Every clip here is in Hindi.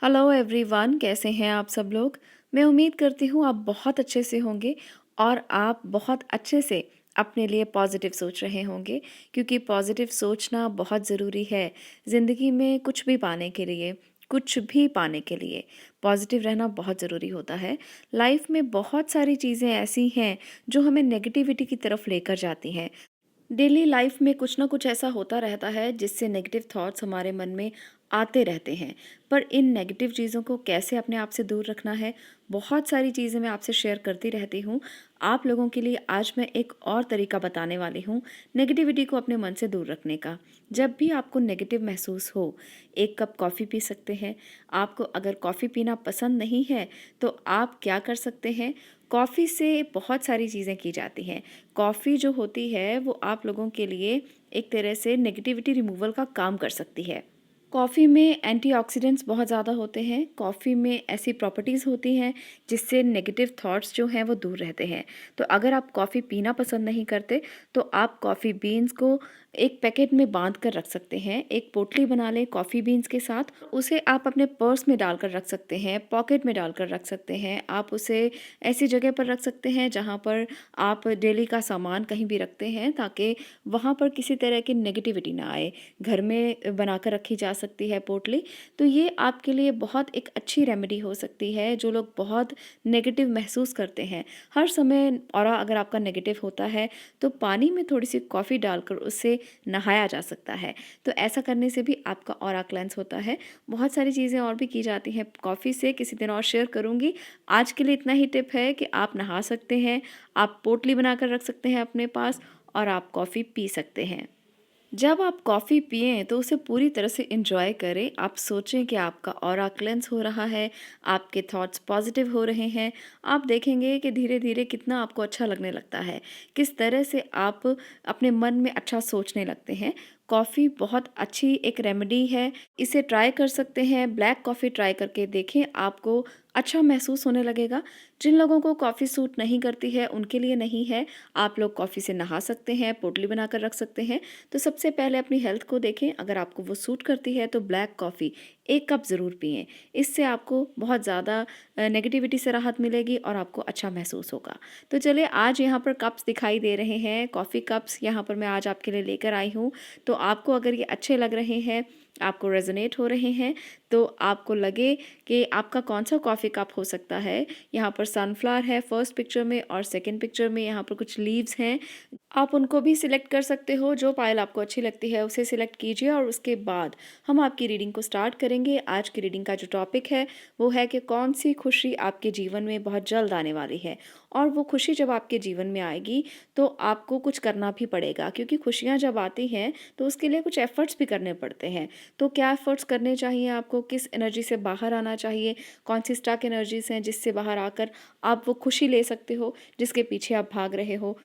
हेलो एवरीवन, कैसे हैं आप सब लोग। मैं उम्मीद करती हूँ आप बहुत अच्छे से होंगे और आप बहुत अच्छे से अपने लिए पॉजिटिव सोच रहे होंगे, क्योंकि पॉजिटिव सोचना बहुत ज़रूरी है ज़िंदगी में। कुछ भी पाने के लिए पॉजिटिव रहना बहुत ज़रूरी होता है। लाइफ में बहुत सारी चीज़ें ऐसी हैं जो हमें नेगेटिविटी की तरफ लेकर जाती हैं। डेली लाइफ में कुछ ना कुछ ऐसा होता रहता है जिससे नेगेटिव थॉट्स हमारे मन में आते रहते हैं। पर इन नेगेटिव चीज़ों को कैसे अपने आप से दूर रखना है, बहुत सारी चीज़ें मैं आपसे शेयर करती रहती हूँ। आप लोगों के लिए आज मैं एक और तरीका बताने वाली हूँ नेगेटिविटी को अपने मन से दूर रखने का। जब भी आपको नेगेटिव महसूस हो, एक कप कॉफ़ी पी सकते हैं। आपको अगर कॉफ़ी पीना पसंद नहीं है तो आप क्या कर सकते हैं, कॉफ़ी से बहुत सारी चीज़ें की जाती हैं। कॉफ़ी जो होती है वो आप लोगों के लिए एक तरह से नेगेटिविटी रिमूवल का काम कर सकती है। कॉफ़ी में एंटीऑक्सीडेंट्स बहुत ज़्यादा होते हैं। कॉफ़ी में ऐसी प्रॉपर्टीज़ होती हैं जिससे नेगेटिव थॉट्स जो हैं वो दूर रहते हैं। तो अगर आप कॉफ़ी पीना पसंद नहीं करते तो आप कॉफ़ी बीन्स को एक पैकेट में बांध कर रख सकते हैं। एक पोटली बना लें कॉफ़ी बीन्स के साथ, उसे आप अपने पर्स में डालकर रख सकते हैं, पॉकेट में डालकर रख सकते हैं। आप उसे ऐसी जगह पर रख सकते हैं जहाँ पर आप डेली का सामान कहीं भी रखते हैं, ताकि वहाँ पर किसी तरह की नेगेटिविटी ना आए। घर में बनाकर रखी जा सकती है पोटली। तो ये आपके लिए बहुत एक अच्छी रेमेडी हो सकती है। जो लोग बहुत नेगेटिव महसूस करते हैं हर समय, और अगर आपका नेगेटिव होता है तो पानी में थोड़ी सी कॉफ़ी डालकर उससे नहाया जा सकता है। तो ऐसा करने से भी आपका ऑरा क्लेंस होता है। बहुत सारी चीज़ें और भी की जाती हैं कॉफ़ी से, किसी दिन और शेयर करूँगी। आज के लिए इतना ही टिप है कि आप नहा सकते हैं, आप पोटली बनाकर रख सकते हैं अपने पास, और आप कॉफ़ी पी सकते हैं। जब आप कॉफ़ी पिएं तो उसे पूरी तरह से एंजॉय करें। आप सोचें कि आपका ऑरा क्लेंस हो रहा है, आपके थॉट्स पॉजिटिव हो रहे हैं। आप देखेंगे कि धीरे-धीरे कितना आपको अच्छा लगने लगता है, किस तरह से आप अपने मन में अच्छा सोचने लगते हैं। कॉफ़ी बहुत अच्छी एक रेमेडी है, इसे ट्राई कर सकते हैं। ब्लैक कॉफ़ी ट्राई करके देखें, आपको अच्छा महसूस होने लगेगा। जिन लोगों को कॉफ़ी सूट नहीं करती है उनके लिए नहीं है। आप लोग कॉफ़ी से नहा सकते हैं, पोटली बनाकर रख सकते हैं। तो सबसे पहले अपनी हेल्थ को देखें, अगर आपको वो सूट करती है तो ब्लैक कॉफ़ी 1 कप ज़रूर पिएँ। इससे आपको बहुत ज़्यादा नेगेटिविटी से राहत मिलेगी और आपको अच्छा महसूस होगा। तो चलिए, आज यहाँ पर कप्स दिखाई दे रहे हैं, कॉफ़ी कप्स यहाँ पर मैं आज आपके लिए लेकर आई हूँ। तो आपको अगर ये अच्छे लग रहे हैं, आपको रेज़ोनेट हो रहे हैं, तो आपको लगे कि आपका कौन-सा कॉफ़ी कप हो सकता है। यहाँ पर सनफ्लावर है फर्स्ट पिक्चर में, और सेकंड पिक्चर में यहाँ पर कुछ लीव्स हैं। आप उनको भी सिलेक्ट कर सकते हो, जो पायल आपको अच्छी लगती है उसे सिलेक्ट कीजिए, और उसके बाद हम आपकी रीडिंग को स्टार्ट करेंगे। आज की रीडिंग का जो टॉपिक है वो है कि कौन सी खुशी आपके जीवन में बहुत जल्द आने वाली है। और वो खुशी जब आपके जीवन में आएगी तो आपको कुछ करना भी पड़ेगा, क्योंकि खुशियाँ जब आती हैं तो उसके लिए कुछ एफ़र्ट्स भी करने पड़ते हैं। तो क्या एफ़र्ट्स करने चाहिए आपको, किस एनर्जी से बाहर आना चाहिए, कौन सी स्टक एनर्जीज़ हैं जिससे बाहर आकर आप वो खुशी ले सकते हो जिसके पीछे आप भाग रहे हो।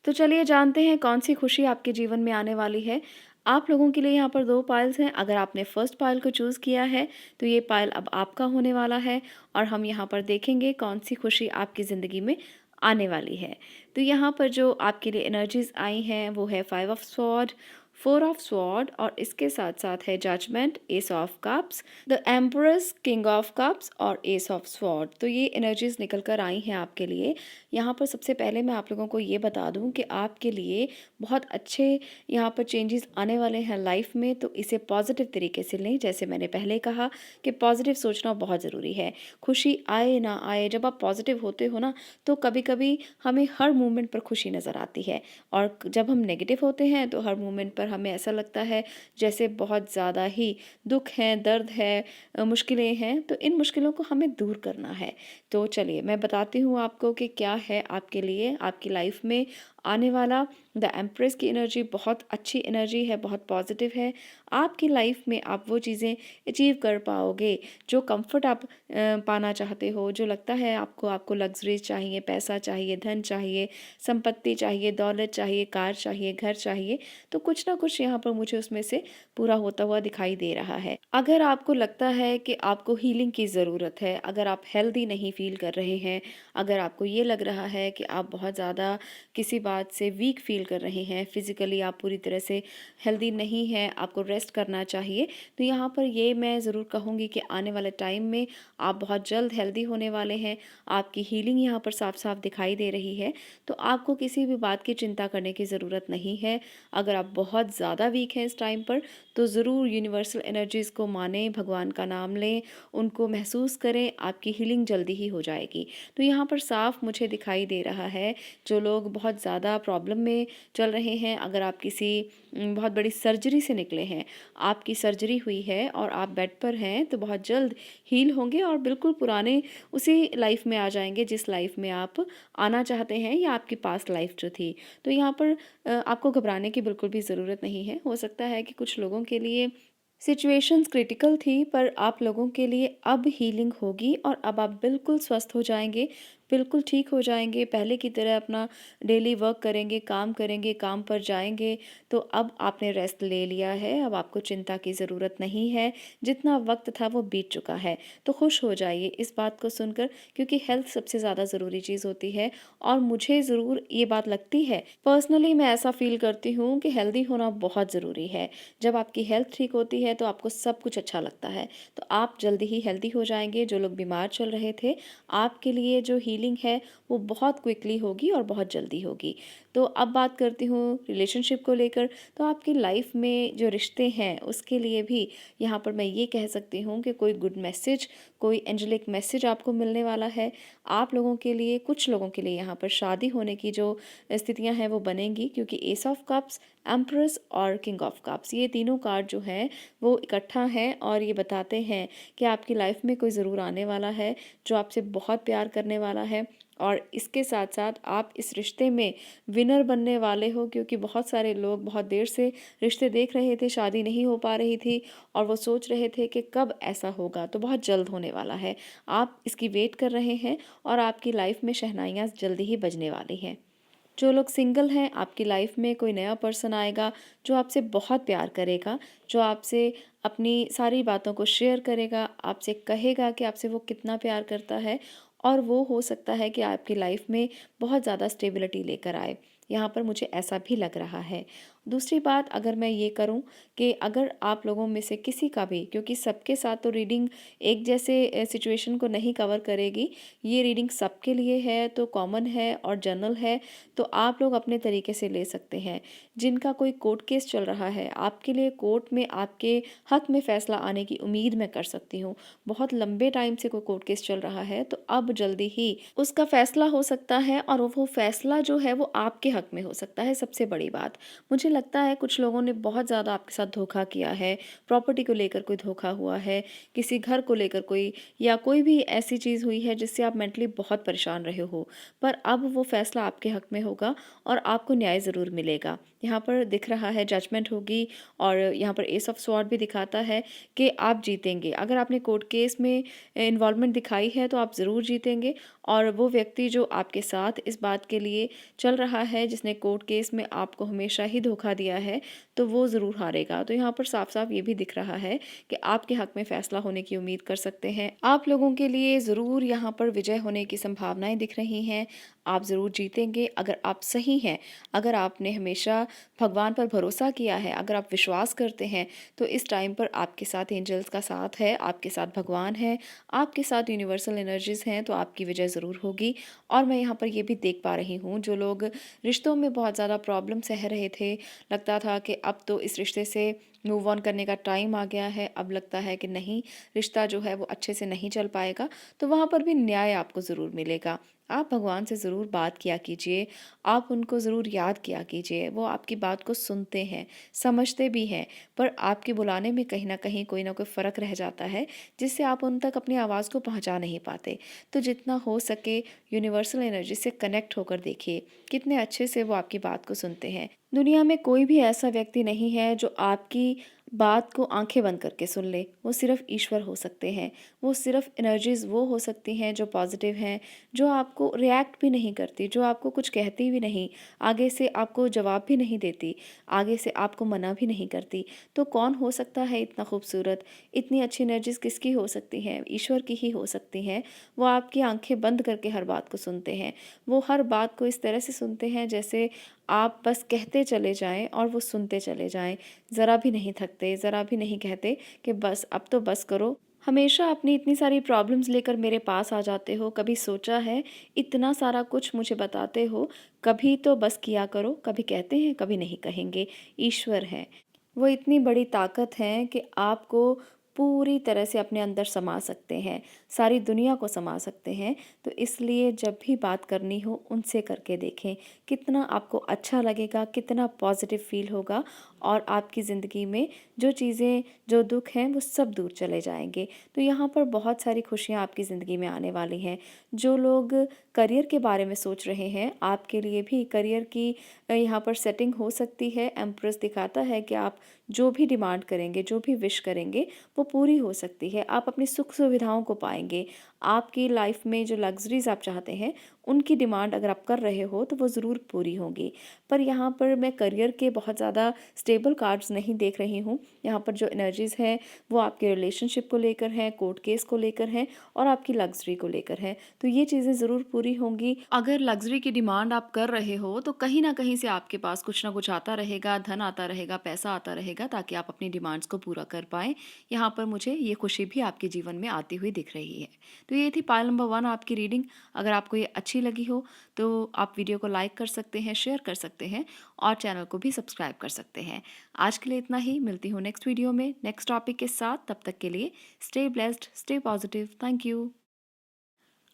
तो चलिए जानते हैं कौन सी खुशी आपके जीवन में आने वाली है। आप लोगों के लिए यहाँ पर 2 पाइल्स हैं। अगर आपने फर्स्ट पाइल को चूज़ किया है तो ये पाइल अब आपका होने वाला है, और हम यहाँ पर देखेंगे कौन सी खुशी आपकी ज़िंदगी में आने वाली है। तो यहाँ पर जो आपके लिए एनर्जीज़ आई हैं वो है 5 ऑफ स्वॉर्ड, 4 ऑफ स्वॉर्ड, और इसके साथ-साथ है judgement, ace of cups, the empress, king of cups और एस ऑफ स्वॉर्ड। तो ये एनर्जीज़ निकल कर आई हैं आपके लिए। यहाँ पर सबसे पहले मैं आप लोगों को ये बता दूँ कि आपके लिए बहुत अच्छे यहाँ पर चेंजेस आने वाले हैं लाइफ में, तो इसे पॉजिटिव तरीके से लें। जैसे मैंने पहले कहा कि पॉजिटिव सोचना बहुत ज़रूरी है। खुशी आए ना आए, जब आप पॉजिटिव होते हो ना तो कभी-कभी हमें हर मोमेंट पर खुशी नज़र आती है, और जब हम नेगेटिव होते हैं तो हर मोमेंट पर हमें ऐसा लगता है जैसे बहुत ज़्यादा ही दुःख है, दर्द है, मुश्किलें हैं। तो इन मुश्किलों को हमें दूर करना है। तो चलिए मैं बताती हूँ आपको कि क्या है आपके लिए आपकी लाइफ में आने वाला। द एम्प्रेस की एनर्जी बहुत अच्छी एनर्जी है, बहुत पॉजिटिव है। आपकी लाइफ में आप वो चीज़ें अचीव कर पाओगे जो कंफर्ट आप पाना चाहते हो, जो लगता है आपको, आपको लग्जरीज चाहिए, पैसा चाहिए, धन चाहिए, संपत्ति चाहिए, दौलत चाहिए, कार चाहिए, घर चाहिए। तो कुछ ना कुछ यहाँ पर मुझे उसमें से पूरा होता हुआ दिखाई दे रहा है। अगर आपको लगता है कि आपको हीलिंग की ज़रूरत है, अगर आप हेल्दी नहीं फील कर रहे हैं, अगर आपको ये लग रहा है कि आप बहुत ज़्यादा किसी बात बाद से वीक फ़ील कर रहे हैं, फ़िज़िकली आप पूरी तरह से हेल्दी नहीं हैं, आपको रेस्ट करना चाहिए, तो यहाँ पर ये मैं ज़रूर कहूँगी कि आने वाले टाइम में आप बहुत जल्द हेल्दी होने वाले हैं। आपकी हीलिंग यहाँ पर साफ-साफ दिखाई दे रही है, तो आपको किसी भी बात की चिंता करने की ज़रूरत नहीं है। अगर आप बहुत ज़्यादा वीक हैं इस टाइम पर, तो ज़रूर यूनिवर्सल एनर्जीज़ को मानें, भगवान का नाम लें, उनको महसूस करें, आपकी हीलिंग जल्दी ही हो जाएगी। तो यहाँ पर साफ मुझे दिखाई दे रहा है, जो लोग बहुत ज़्यादा प्रॉब्लम में चल रहे हैं, अगर आप किसी बहुत बड़ी सर्जरी से निकले हैं, आपकी सर्जरी हुई है और आप बेड पर हैं, तो बहुत जल्द हील होंगे और बिल्कुल पुराने उसी लाइफ में आ जाएँगे जिस लाइफ में आप आना चाहते हैं या आपकी पास्ट लाइफ जो थी। तो यहाँ पर आपको घबराने की बिल्कुल भी ज़रूरत नहीं है। हो सकता है कि कुछ लोगों के लिए सिचुएशंस क्रिटिकल थी, पर आप लोगों के लिए अब हीलिंग होगी और अब आप बिल्कुल स्वस्थ हो जाएँगे, बिल्कुल ठीक हो जाएँगे, पहले की तरह अपना डेली वर्क करेंगे, काम पर जाएँगे। तो अब आपने रेस्ट ले लिया है, अब आपको चिंता की ज़रूरत नहीं है, जितना वक़्त था वो बीत चुका है। तो खुश हो जाइए इस बात को सुनकर, क्योंकि हेल्थ सबसे ज़्यादा ज़रूरी चीज़ होती है और मुझे ज़रूर ये बात लगती है। पर्सनली मैं ऐसा फ़ील करती हूँ कि हेल्दी होना बहुत ज़रूरी है। जब आपकी हेल्थ ठीक होती है तो आपको सब कुछ अच्छा लगता है। तो आप जल्दी ही हेल्दी हो जाएँगे। जो लोग बीमार चल रहे थे, आपके लिए जो हीलिंग है वो बहुत क्विकली होगी और बहुत जल्दी होगी। तो अब बात करती हूँ रिलेशनशिप को लेकर, तो आपकी लाइफ में जो रिश्ते हैं उसके लिए भी यहाँ पर मैं ये कह सकती हूँ कि कोई गुड मैसेज, कोई एंजेलिक मैसेज आपको मिलने वाला है। आप लोगों के लिए, कुछ लोगों के लिए यहाँ पर शादी होने की जो स्थितियाँ हैं वो बनेंगी, क्योंकि एस ऑफ कप्स, एम्प्रेस और किंग ऑफ कप्स, ये तीनों कार्ड जो हैं वो इकट्ठा हैं और ये बताते हैं कि आपकी लाइफ में कोई ज़रूर आने वाला है जो आपसे बहुत प्यार करने वाला है। और इसके साथ साथ आप इस रिश्ते में विनर बनने वाले हो, क्योंकि बहुत सारे लोग बहुत देर से रिश्ते देख रहे थे, शादी नहीं हो पा रही थी और वो सोच रहे थे कि कब ऐसा होगा, तो बहुत जल्द होने वाला है। आप इसकी वेट कर रहे हैं और आपकी लाइफ में शहनाइयाँ जल्दी ही बजने वाली हैं। जो लोग सिंगल हैं, आपकी लाइफ में कोई नया पर्सन आएगा जो आपसे बहुत प्यार करेगा, जो आपसे अपनी सारी बातों को शेयर करेगा, आपसे कहेगा कि आपसे वो कितना प्यार करता है और वो हो सकता है कि आपकी लाइफ में बहुत ज़्यादा स्टेबिलिटी लेकर आए। यहाँ पर मुझे ऐसा भी लग रहा है। दूसरी बात अगर मैं ये करूँ कि अगर आप लोगों में से किसी का भी, क्योंकि सबके साथ तो रीडिंग एक जैसे सिचुएशन को नहीं कवर करेगी, ये रीडिंग सबके लिए है तो कॉमन है और जनरल है, तो आप लोग अपने तरीके से ले सकते हैं। जिनका कोई कोर्ट केस चल रहा है, आपके लिए कोर्ट में आपके हक में फ़ैसला आने की उम्मीद मैं कर सकती हूँ। बहुत लंबे टाइम से कोई कोर्ट केस चल रहा है, तो अब जल्दी ही उसका फ़ैसला हो सकता है और वो फ़ैसला जो है वो आपके हक में हो सकता है, सबसे बड़ी बात। मुझे लगता है कुछ लोगों ने बहुत ज़्यादा आपके साथ धोखा किया है, प्रॉपर्टी को लेकर कोई धोखा हुआ है, किसी घर को लेकर कोई, या कोई भी ऐसी चीज़ हुई है जिससे आप मेंटली बहुत परेशान रहे हो। पर अब वो फ़ैसला आपके हक में होगा और आपको न्याय ज़रूर मिलेगा। यहाँ पर दिख रहा है जजमेंट होगी और यहाँ पर एस ऑफ स्वॉर्ड भी दिखाता है कि आप जीतेंगे। अगर आपने कोर्ट केस में इन्वॉल्वमेंट दिखाई है तो आप ज़रूर जीतेंगे और वो व्यक्ति जो आपके साथ इस बात के लिए चल रहा है, जिसने कोर्ट केस में आपको हमेशा ही धोखा दिया है, तो वो ज़रूर हारेगा। तो यहाँ पर साफ-साफ ये भी दिख रहा है कि आपके हक में फ़ैसला होने की उम्मीद कर सकते हैं। आप लोगों के लिए ज़रूर यहाँ पर विजय होने की संभावनाएँ दिख रही हैं। आप ज़रूर जीतेंगे अगर आप सही हैं, अगर आपने हमेशा भगवान पर भरोसा किया है, अगर आप विश्वास करते हैं, तो इस टाइम पर आपके साथ एंजल्स का साथ है, आपके साथ भगवान है, आपके साथ यूनिवर्सल एनर्जीज़ हैं, तो आपकी विजय ज़रूर होगी। और मैं यहाँ पर ये भी देख पा रही हूँ, जो लोग रिश्तों में बहुत ज़्यादा प्रॉब्लम सह रहे थे, लगता था कि अब तो इस रिश्ते से मूव ऑन करने का टाइम आ गया है, अब लगता है कि नहीं, रिश्ता जो है वो अच्छे से नहीं चल पाएगा, तो वहाँ पर भी न्याय आपको ज़रूर मिलेगा। आप भगवान से ज़रूर बात किया कीजिए, आप उनको ज़रूर याद किया कीजिए, वो आपकी बात को सुनते हैं, समझते भी हैं, पर आपके बुलाने में कहीं न कहीं कोई ना कोई फ़र्क रह जाता है, जिससे आप उन तक अपनी आवाज़ को पहुँचा नहीं पाते। तो जितना हो सके यूनिवर्सल एनर्जी से कनेक्ट होकर देखिए, कितने अच्छे से वो आपकी बात को सुनते हैं। दुनिया में कोई भी ऐसा व्यक्ति नहीं है जो आपकी बात को आंखें बंद करके सुन ले, वो सिर्फ़ ईश्वर हो सकते हैं। वो सिर्फ़ एनर्जीज़ वो हो सकती हैं जो पॉज़िटिव हैं, जो आपको रिएक्ट भी नहीं करती, जो आपको कुछ कहती भी नहीं, आगे से आपको जवाब भी नहीं देती, आगे से आपको मना भी नहीं करती। तो कौन हो सकता है इतना खूबसूरत? इतनी अच्छी एनर्जीज़ किसकी हो सकती हैं? ईश्वर की ही हो सकती हैं। वो आपकी आंखें बंद करके हर बात को सुनते हैं। वो हर बात को इस तरह से सुनते हैं जैसे आप बस कहते चले जाएँ और वो सुनते चले जाएँ। ज़रा भी नहीं थकते, ज़रा भी नहीं कहते कि बस अब तो बस करो। हमेशा अपनी इतनी सारी प्रॉब्लम्स लेकर मेरे पास आ जाते हो, कभी सोचा है? इतना सारा कुछ मुझे बताते हो, कभी तो बस किया करो। कभी कहते हैं, कभी नहीं कहेंगे। ईश्वर हैं। वो इतनी बड़ी ताकत है कि आपको पूरी तरह से अपने अंदर समा सकते हैं, सारी दुनिया को समा सकते हैं। तो इसलिए जब भी बात करनी हो उनसे करके देखें, कितना आपको अच्छा लगेगा, कितना पॉजिटिव फ़ील होगा और आपकी ज़िंदगी में जो चीज़ें, जो दुःख हैं वो सब दूर चले जाएँगे। तो यहाँ पर बहुत सारी खुशियाँ आपकी ज़िंदगी में आने वाली हैं। जो लोग करियर के बारे में सोच रहे हैं, आपके लिए भी करियर की यहाँ पर सेटिंग हो सकती है। एम्प्रेस दिखाता है कि आप जो भी डिमांड करेंगे, जो भी विश करेंगे, वो पूरी हो सकती है। आप अपनी सुख सुविधाओं को पाएँगे। आपकी लाइफ में जो लग्ज़रीज़ आप चाहते हैं, उनकी डिमांड अगर आप कर रहे हो, तो वो ज़रूर पूरी होंगी। पर यहाँ पर मैं करियर के बहुत ज़्यादा स्टेबल कार्ड्स नहीं देख रही हूँ। यहाँ पर जो एनर्जीज़ हैं, वो आपके रिलेशनशिप को लेकर हैं, कोर्ट केस को लेकर हैं और आपकी लग्ज़री को लेकर हैं। तो ये चीज़ें ज़रूर पूरी होंगी। अगर लग्ज़री की डिमांड आप कर रहे हो, तो कहीं न कहीं से आपके पास कुछ ना कुछ आता रहेगा, धन आता रहेगा, पैसा आता रहेगा ताकि आप अपनी डिमांड्स को पूरा कर पाएँ। यहाँ पर मुझे ये खुशी भी आपके जीवन में आती हुई दिख रही है। तो ये थी पायल नंबर 1 आपकी रीडिंग। अगर आपको ये अच्छी लगी हो, तो आप वीडियो को लाइक कर सकते हैं, शेयर कर सकते हैं और चैनल को भी सब्सक्राइब कर सकते हैं। आज के लिए इतना ही। मिलती हूँ नेक्स्ट वीडियो में, नेक्स्ट टॉपिक के साथ। तब तक के लिए stay blessed, stay positive. Thank you.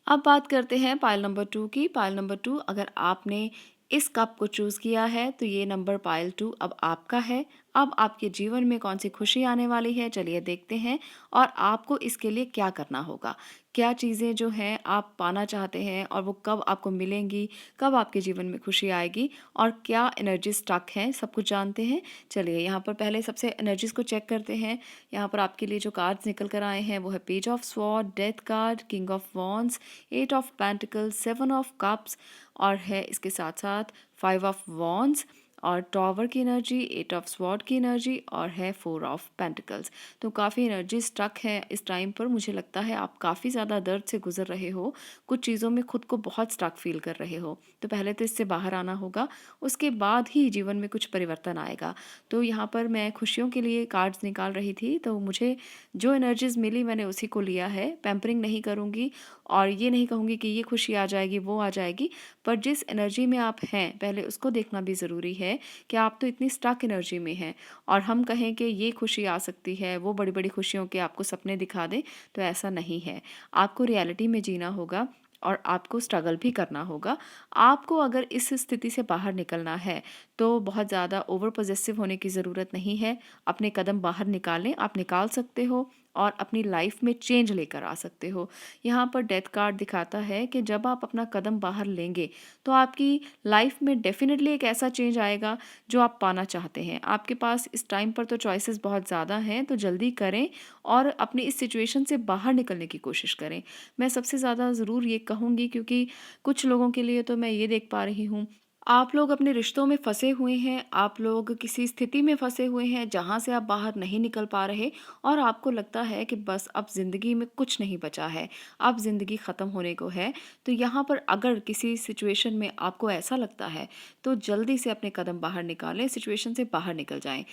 अब बात करते हैं पाइल नंबर 2 की। पाइल नंबर 2, अगर आपने इस कप को चूज़ किया है तो ये नंबर पाइल 2 अब आपका है। अब आपके जीवन में कौन-सी खुशी आने वाली है, चलिए देखते हैं और आपको इसके लिए क्या करना होगा। क्या चीज़ें जो हैं आप पाना चाहते हैं और वो कब आपको मिलेंगी, कब आपके जीवन में खुशी आएगी और क्या एनर्जी स्टक हैं, सब कुछ जानते हैं। चलिए यहाँ पर पहले सबसे एनर्जीज़ को चेक करते हैं। यहाँ पर आपके लिए जो कार्ड्स निकल कर आए हैं वो है page of sword, death card, king of wands, 8 of pentacles, 7 of cups और है इसके साथ-साथ 5 ऑफ वॉन्ड्स और टॉवर की एनर्जी, 8 ऑफ स्वॉर्ड की एनर्जी और है 4 ऑफ पेंटिकल्स। तो काफ़ी एनर्जी स्टक है इस टाइम पर। मुझे लगता है आप काफ़ी ज़्यादा दर्द से गुजर रहे हो, कुछ चीज़ों में खुद को बहुत स्टक फील कर रहे हो। तो पहले तो इससे बाहर आना होगा, उसके बाद ही जीवन में कुछ परिवर्तन आएगा। तो यहाँ पर मैं खुशियों के लिए कार्ड्स निकाल रही थी, तो मुझे जो एनर्जीज़ मिली मैंने उसी को लिया है। पैम्परिंग नहीं करूँगी और ये नहीं कहूँगी कि ये खुशी आ जाएगी, वो आ जाएगी। पर जिस एनर्जी में आप हैं, पहले उसको देखना भी ज़रूरी है कि आप तो इतनी स्टक एनर्जी में हैं और हम कहें कि ये खुशी आ सकती है, वो बड़ी-बड़ी खुशियों के आपको सपने दिखा दें, तो ऐसा नहीं है। आपको रियलिटी में जीना होगा और आपको स्ट्रगल भी करना होगा। आपको अगर इस स्थिति से बाहर निकलना है, तो बहुत ज़्यादा ओवर पॉसेसिव होने की ज़रूरत नहीं है। अपने कदम बाहर निकालें, आप निकाल सकते हो और अपनी लाइफ में चेंज लेकर आ सकते हो। यहाँ पर डेथ कार्ड दिखाता है कि जब आप अपना कदम बाहर लेंगे, तो आपकी लाइफ में डेफ़िनेटली एक ऐसा चेंज आएगा जो आप पाना चाहते हैं। आपके पास इस टाइम पर तो चॉइसेस बहुत ज़्यादा हैं, तो जल्दी करें और अपनी इस सिचुएशन से बाहर निकलने की कोशिश करें। मैं सबसे ज़्यादा ज़रूर ये कहूँगी क्योंकि कुछ लोगों के लिए तो मैं ये देख पा रही हूँ, आप लोग अपने रिश्तों में फँसे हुए हैं, आप लोग किसी स्थिति में फँसे हुए हैं जहाँ से आप बाहर नहीं निकल पा रहे और आपको लगता है कि बस अब ज़िंदगी में कुछ नहीं बचा है, अब ज़िंदगी ख़त्म होने को है। तो यहाँ पर अगर किसी सिचुएशन में आपको ऐसा लगता है, तो जल्दी से अपने कदम बाहर निकालें, सिचुएशन से बाहर निकल जाएँ।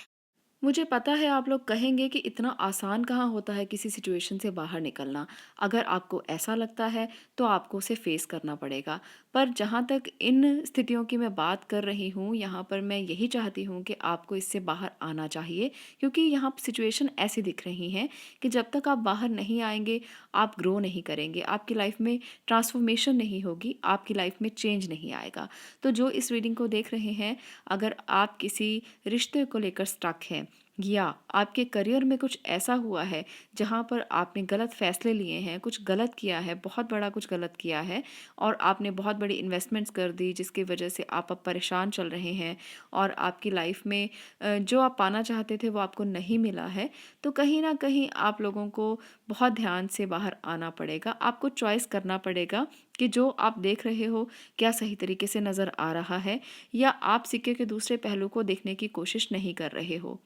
मुझे पता है आप लोग कहेंगे कि इतना आसान कहाँ होता है किसी सिचुएशन से बाहर निकलना। अगर आपको ऐसा लगता है तो आपको उसे फेस करना पड़ेगा। पर जहाँ तक इन स्थितियों की मैं बात कर रही हूँ, यहाँ पर मैं यही चाहती हूँ कि आपको इससे बाहर आना चाहिए क्योंकि यहाँ सिचुएशन ऐसी दिख रही हैं कि जब तक आप बाहर नहीं आएंगे, आप ग्रो नहीं करेंगे, आपकी लाइफ में ट्रांसफॉर्मेशन नहीं होगी, आपकी लाइफ में चेंज नहीं आएगा। तो जो इस रीडिंग को देख रहे हैं, अगर आप किसी रिश्ते को लेकर स्टक हैं, या आपके करियर में कुछ ऐसा हुआ है जहाँ पर आपने गलत फैसले लिए हैं, कुछ गलत किया है, बहुत बड़ा कुछ गलत किया है और आपने बहुत बड़ी इन्वेस्टमेंट्स कर दी जिसकी वजह से आप अब परेशान चल रहे हैं और आपकी लाइफ में जो आप पाना चाहते थे वो आपको नहीं मिला है, तो कहीं न कहीं आप लोगों को बहुत ध्यान से बाहर आना पड़ेगा। आपको चॉइस करना पड़ेगा कि जो आप देख रहे हो क्या सही तरीके से नज़र आ रहा है या आप सिक्के के दूसरे पहलू को देखने की कोशिश नहीं कर रहे हो।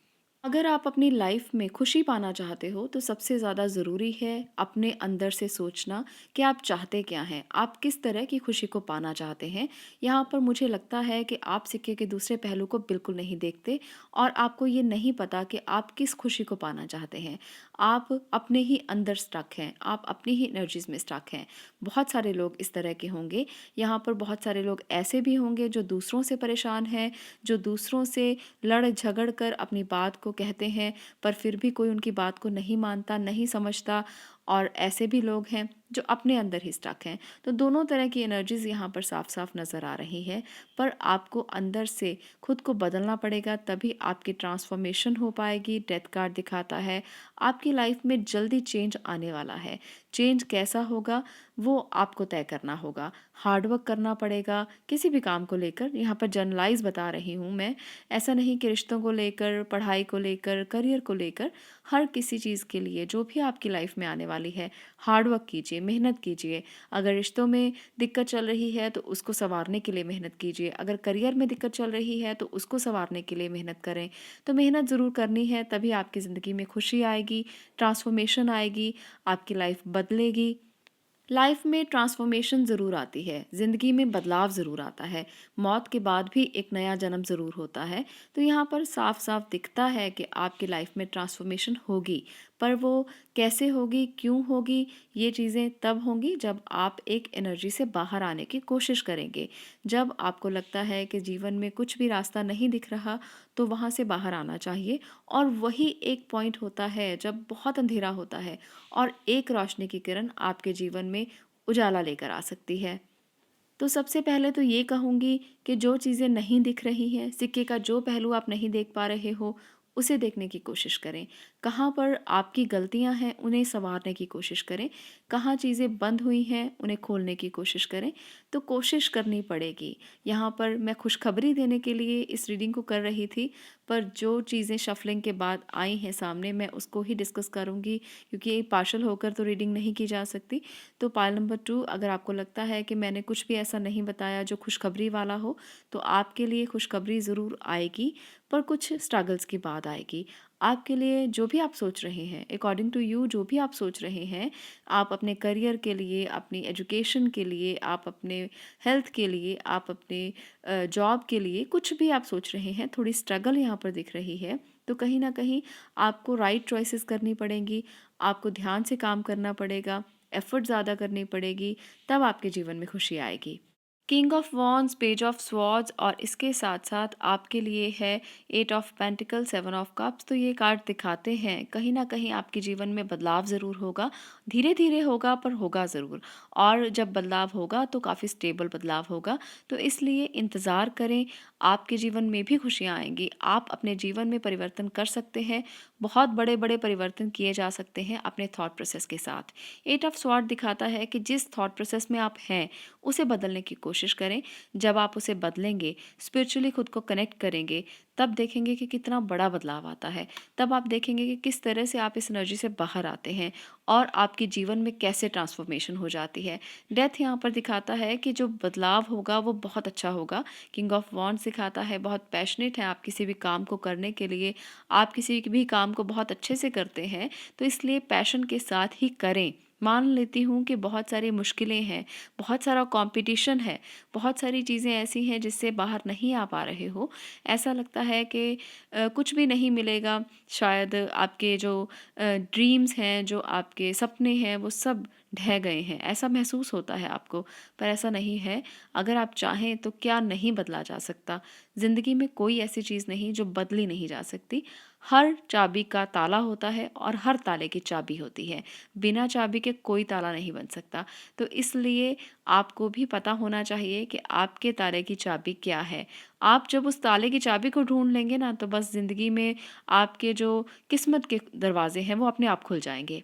अगर आप अपनी लाइफ में खुशी पाना चाहते हो तो सबसे ज़्यादा ज़रूरी है अपने अंदर से सोचना कि आप चाहते क्या हैं, आप किस तरह की खुशी को पाना चाहते हैं। यहाँ पर मुझे लगता है कि आप सिक्के के दूसरे पहलू को बिल्कुल नहीं देखते और आपको ये नहीं पता कि आप किस खुशी को पाना चाहते हैं। आप अपने ही अंदर स्टक हैं, आप अपनी ही एनर्जीज में स्टक हैं। बहुत सारे लोग इस तरह के होंगे। यहाँ पर बहुत सारे लोग ऐसे भी होंगे जो दूसरों से परेशान हैं, जो दूसरों से लड़ झगड़ कर अपनी बात को कहते हैं पर फिर भी कोई उनकी बात को नहीं मानता, नहीं समझता और ऐसे भी लोग हैं जो अपने अंदर ही स्टक हैं। तो दोनों तरह की एनर्जीज़ यहाँ पर साफ-साफ नज़र आ रही है, पर आपको अंदर से खुद को बदलना पड़ेगा तभी आपकी ट्रांसफॉर्मेशन हो पाएगी। डेथ कार्ड दिखाता है आपकी लाइफ में जल्दी चेंज आने वाला है। चेंज कैसा होगा वो आपको तय करना होगा। हार्ड वर्क करना पड़ेगा किसी भी काम को लेकर। यहाँ पर जनरलाइज़ बता रही हूँ मैं, ऐसा नहीं कि रिश्तों को लेकर, पढ़ाई को लेकर, करियर को लेकर, हर किसी चीज़ के लिए जो भी आपकी लाइफ में आने वाली है, हार्ड वर्क कीजिए, मेहनत कीजिए। अगर रिश्तों में दिक्कत चल रही है तो उसको सँवारने के लिए मेहनत कीजिए। अगर करियर में दिक्कत चल रही है तो उसको सँवारने के लिए मेहनत करें। तो मेहनत ज़रूर करनी है तभी आपकी ज़िंदगी में खुशी आएगी, ट्रांसफ़ॉर्मेशन आएगी, आपकी लाइफ बदलेगी। लाइफ में ट्रांसफॉर्मेशन ज़रूर आती है, ज़िंदगी में बदलाव ज़रूर आता है, मौत के बाद भी एक नया जन्म ज़रूर होता है। तो यहाँ पर साफ साफ दिखता है कि आपकी लाइफ में ट्रांसफॉर्मेशन होगी, पर वो कैसे होगी, क्यों होगी, ये चीज़ें तब होंगी जब आप एक एनर्जी से बाहर आने की कोशिश करेंगे। जब आपको लगता है कि जीवन में कुछ भी रास्ता नहीं दिख रहा तो वहाँ से बाहर आना चाहिए और वही एक पॉइंट होता है जब बहुत अंधेरा होता है और एक रोशनी की किरण आपके जीवन में उजाला लेकर आ सकती है। तो सबसे पहले तो ये कहूँगी कि जो चीज़ें नहीं दिख रही हैं, सिक्के का जो पहलू आप नहीं देख पा रहे हो, उसे देखने की कोशिश करें। कहाँ पर आपकी गलतियाँ हैं, उन्हें सँवारने की कोशिश करें। कहाँ चीज़ें बंद हुई हैं, उन्हें खोलने की कोशिश करें। तो कोशिश करनी पड़ेगी। यहाँ पर मैं खुशखबरी देने के लिए इस रीडिंग को कर रही थी, पर जो चीज़ें शफलिंग के बाद आई हैं सामने, मैं उसको ही डिस्कस करूँगी क्योंकि पार्शल होकर तो रीडिंग नहीं की जा सकती। तो पाइल नंबर 2, अगर आपको लगता है कि मैंने कुछ भी ऐसा नहीं बताया जो खुशखबरी वाला हो, तो आपके लिए खुशखबरी ज़रूर आएगी, पर कुछ स्ट्रगल्स के बाद आएगी। आपके लिए जो भी आप सोच रहे हैं, अकॉर्डिंग टू यू जो भी आप सोच रहे हैं, आप अपने करियर के लिए, अपनी एजुकेशन के लिए, आप अपने हेल्थ के लिए, आप अपने जॉब के लिए, कुछ भी आप सोच रहे हैं, थोड़ी स्ट्रगल यहाँ पर दिख रही है। तो कहीं न कहीं आपको राइट चॉइसेस करनी पड़ेंगी, आपको ध्यान से काम करना पड़ेगा, एफर्ट ज़्यादा करनी पड़ेगी, तब आपके जीवन में खुशी आएगी। King of wands, page of swords और इसके साथ साथ आपके लिए है eight of pentacle, seven of cups. तो ये कार्ड दिखाते हैं कहीं ना कहीं आपके जीवन में बदलाव ज़रूर होगा, धीरे धीरे होगा पर होगा ज़रूर। और जब बदलाव होगा तो काफ़ी स्टेबल बदलाव होगा, तो इसलिए इंतज़ार करें। आपके जीवन में भी खुशियाँ आएंगी, आप अपने जीवन में परिवर्तन कर सकते हैं, बहुत बड़े बड़े परिवर्तन किए जा सकते हैं अपने थॉट प्रोसेस के साथ। एट ऑफ स्वॉर्ड दिखाता है कि जिस थॉट प्रोसेस में आप हैं उसे बदलने की कोशिश करें। जब आप उसे बदलेंगे, स्पिरिचुअली खुद को कनेक्ट करेंगे, तब देखेंगे कि कितना बड़ा बदलाव आता है। तब आप देखेंगे कि किस तरह से आप इस एनर्जी से बाहर आते हैं और आपके जीवन में कैसे ट्रांसफॉर्मेशन हो जाती है। डेथ यहाँ पर दिखाता है कि जो बदलाव होगा वो बहुत अच्छा होगा। किंग ऑफ वॉन्ड्स दिखाता है बहुत पैशनेट है आप किसी भी काम को करने के लिए, आप किसी भी काम को बहुत अच्छे से करते हैं, तो इसलिए पैशन के साथ ही करें। मान लेती हूँ कि बहुत सारी मुश्किलें हैं, बहुत सारा कंपटीशन है, बहुत सारी चीज़ें ऐसी हैं जिससे बाहर नहीं आ पा रहे हो। ऐसा लगता है कि कुछ भी नहीं मिलेगा, शायद आपके जो ड्रीम्स हैं, जो आपके सपने हैं, वो सब ढह गए हैं, ऐसा महसूस होता है आपको, पर ऐसा नहीं है। अगर आप चाहें तो क्या नहीं बदला जा सकता? ज़िंदगी में कोई ऐसी चीज़ नहीं जो बदली नहीं जा सकती। हर चाबी का ताला होता है और हर ताले की चाबी होती है। बिना चाबी के कोई ताला नहीं बन सकता। तो इसलिए आपको भी पता होना चाहिए कि आपके ताले की चाबी क्या है। आप जब उस ताले की चाबी को ढूँढ लेंगे ना, तो बस ज़िंदगी में आपके जो किस्मत के दरवाज़े हैं, वो अपने आप खुल जाएँगे।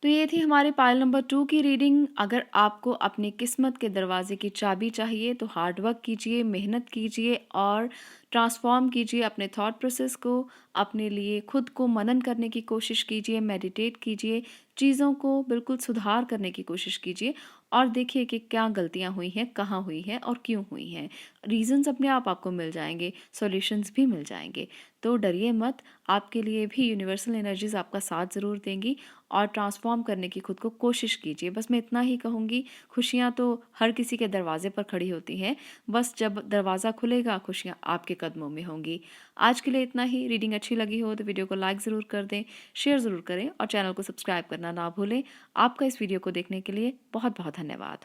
तो ये थी हमारे पायल नंबर 2 की रीडिंग। अगर आपको अपनी किस्मत के दरवाजे की चाबी चाहिए तो हार्ड वर्क कीजिए, मेहनत कीजिए और ट्रांसफ़ॉर्म कीजिए अपने थॉट प्रोसेस को। अपने लिए खुद को मनन करने की कोशिश कीजिए, मेडिटेट कीजिए, चीज़ों को बिल्कुल सुधार करने की कोशिश कीजिए और देखिए कि क्या गलतियाँ हुई हैं, कहाँ हुई हैं और क्यों हुई हैं। रीज़न्स अपने आप आपको मिल जाएँगे, सॉल्यूशंस भी मिल जाएँगे। तो डरिए मत, आपके लिए भी यूनिवर्सल एनर्जीज़ आपका साथ ज़रूर देंगी और ट्रांसफ़ॉर्म करने की खुद को कोशिश कीजिए। बस मैं इतना ही कहूँगी, खुशियाँ तो हर किसी के दरवाज़े पर खड़ी होती हैं, बस जब दरवाज़ा खुलेगा खुशियाँ आपके कदमों में होंगी। आज के लिए इतना ही। रीडिंग अच्छी लगी हो तो वीडियो को लाइक ज़रूर कर दें, शेयर ज़रूर करें और चैनल को सब्सक्राइब करना ना भूलें। आपका इस वीडियो को देखने के लिए बहुत-बहुत धन्यवाद।